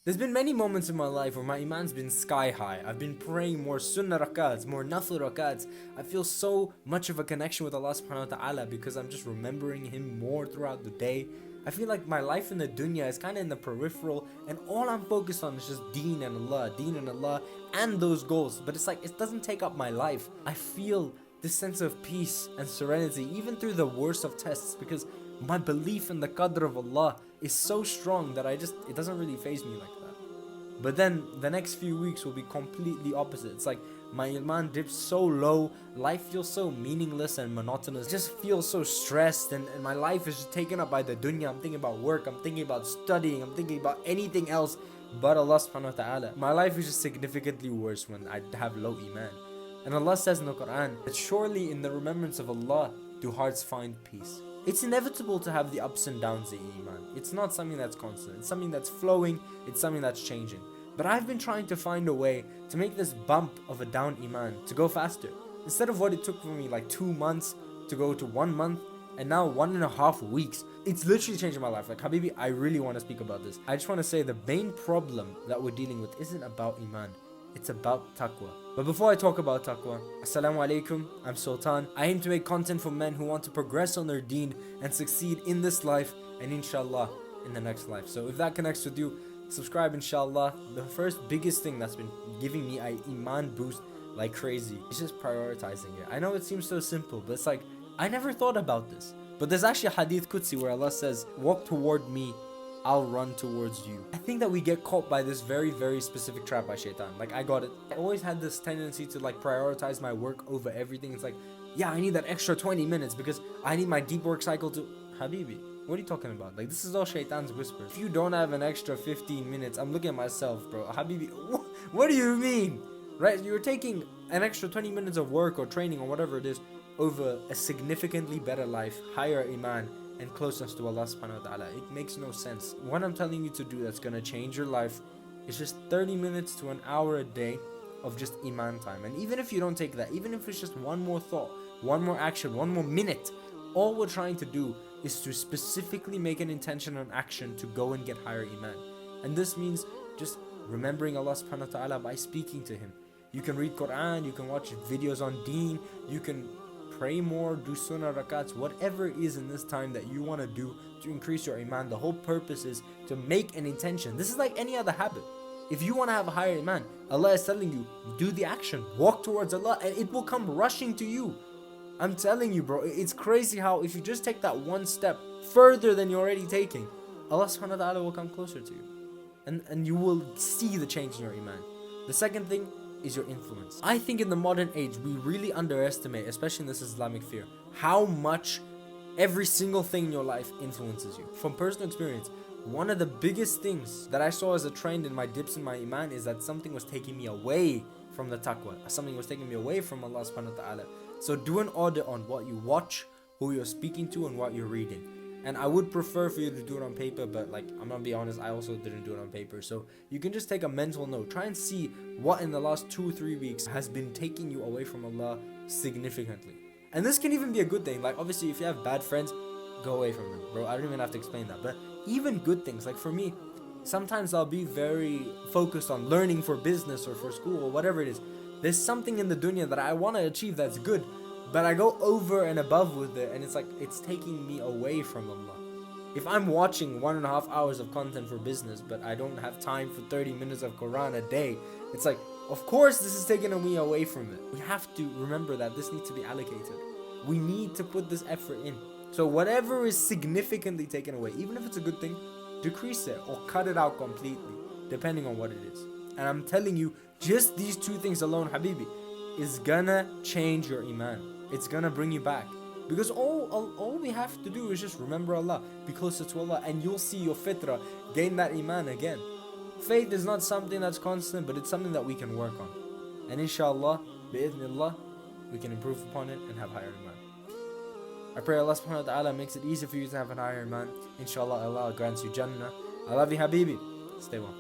There's been many moments in my life where my iman's been sky high. I've been praying more sunnah rakats, more nafil rakats. I feel so much of a connection with Allah subhanahu wa ta'ala because I'm just remembering Him more throughout the day. I feel like my life in the dunya is kind of in the peripheral and all I'm focused on is just deen and Allah and those goals. But it's like it doesn't take up my life. I feel this sense of peace and serenity even through the worst of tests because my belief in the qadr of Allah is so strong that it doesn't really faze me like that. But then the next few weeks will be completely opposite. It's like my iman dips so low, life feels so meaningless and monotonous, just feels so stressed, and my life is just taken up by the dunya. I'm thinking about work, I'm thinking about studying, I'm thinking about anything else but Allah subhanahu wa ta'ala. My life is just significantly worse when I have low iman. And Allah says in the Quran that surely in the remembrance of Allah do hearts find peace. It's inevitable to have the ups and downs in Iman. It's not something that's constant. It's something that's flowing. It's something that's changing. But I've been trying to find a way to make this bump of a down Iman to go faster. Instead of what it took for me like 2 months to go to 1 month and now 1.5 weeks. It's literally changing my life. Like Habibi, I really want to speak about this. I just want to say the main problem that we're dealing with isn't about Iman. It's about taqwa. But before I talk about taqwa, Assalamu alaikum, I'm Sultan. I aim to make content for men who want to progress on their deen and succeed in this life and inshallah in the next life. So if that connects with you, subscribe inshallah. The first biggest thing that's been giving me an iman boost like crazy is just prioritizing it. I know it seems so simple, but it's like, I never thought about this. But there's actually a hadith Qudsi where Allah says, walk toward me, I'll run towards you. I think that we get caught by this very, very specific trap by shaitan. Like I got it. I always had this tendency to like prioritize my work over everything. It's like, yeah, I need that extra 20 minutes because I need my deep work cycle to... Habibi, what are you talking about? Like this is all shaitan's whispers. If you don't have an extra 15 minutes, I'm looking at myself, bro. Habibi, what do you mean? Right? You're taking an extra 20 minutes of work or training or whatever it is over a significantly better life, higher iman, and closeness to Allah subhanahu wa ta'ala. It makes no sense. What I'm telling you to do that's gonna change your life is just 30 minutes to an hour a day of just iman time. And even if you don't take that, even if it's just one more thought, one more action, one more minute, all we're trying to do is to specifically make an intention on action to go and get higher iman. And this means just remembering Allah subhanahu wa ta'ala by speaking to Him. You can read Quran, you can watch videos on deen, you can pray more, do sunnah rakats, whatever it is in this time that you want to do to increase your iman. The whole purpose is to make an intention. This is like any other habit. If you want to have a higher iman, Allah is telling you, do the action, walk towards Allah, and it will come rushing to you. I'm telling you, bro, it's crazy how if you just take that one step further than you're already taking, Allah subhanahu wa ta'ala will come closer to you. And you will see the change in your iman. The second thing is your influence. I think in the modern age, we really underestimate, especially in this Islamic fear, how much every single thing in your life influences you. From personal experience, one of the biggest things that I saw as a trend in my dips in my iman is that something was taking me away from the taqwa. Something was taking me away from Allah subhanahu wa ta'ala. So do an audit on what you watch, who you're speaking to, and what you're reading. And I would prefer for you to do it on paper, but like, I'm gonna be honest, I also didn't do it on paper. So you can just take a mental note. Try and see what in the last 2-3 weeks has been taking you away from Allah significantly. And this can even be a good thing. Like obviously if you have bad friends, go away from them, bro. I don't even have to explain that. But even good things, like for me, sometimes I'll be very focused on learning for business or for school or whatever it is. There's something in the dunya that I want to achieve that's good, but I go over and above with it, and it's like it's taking me away from Allah. If I'm watching 1.5 hours of content for business, but I don't have time for 30 minutes of Quran a day, it's like, of course this is taking me away from it. We have to remember that this needs to be allocated. We need to put this effort in. So whatever is significantly taken away, even if it's a good thing, decrease it or cut it out completely, depending on what it is. And I'm telling you, just these 2 things alone, Habibi, is gonna change your iman. It's gonna bring you back. Because all we have to do is just remember Allah, be closer to Allah, and you'll see your fitrah gain that iman again. Faith is not something that's constant, but it's something that we can work on. And inshallah, bi'idhnillah, we can improve upon it and have higher iman. I pray Allah subhanahu wa ta'ala makes it easy for you to have an higher iman. Inshallah, Allah grants you Jannah. I love you, Habibi. Stay well.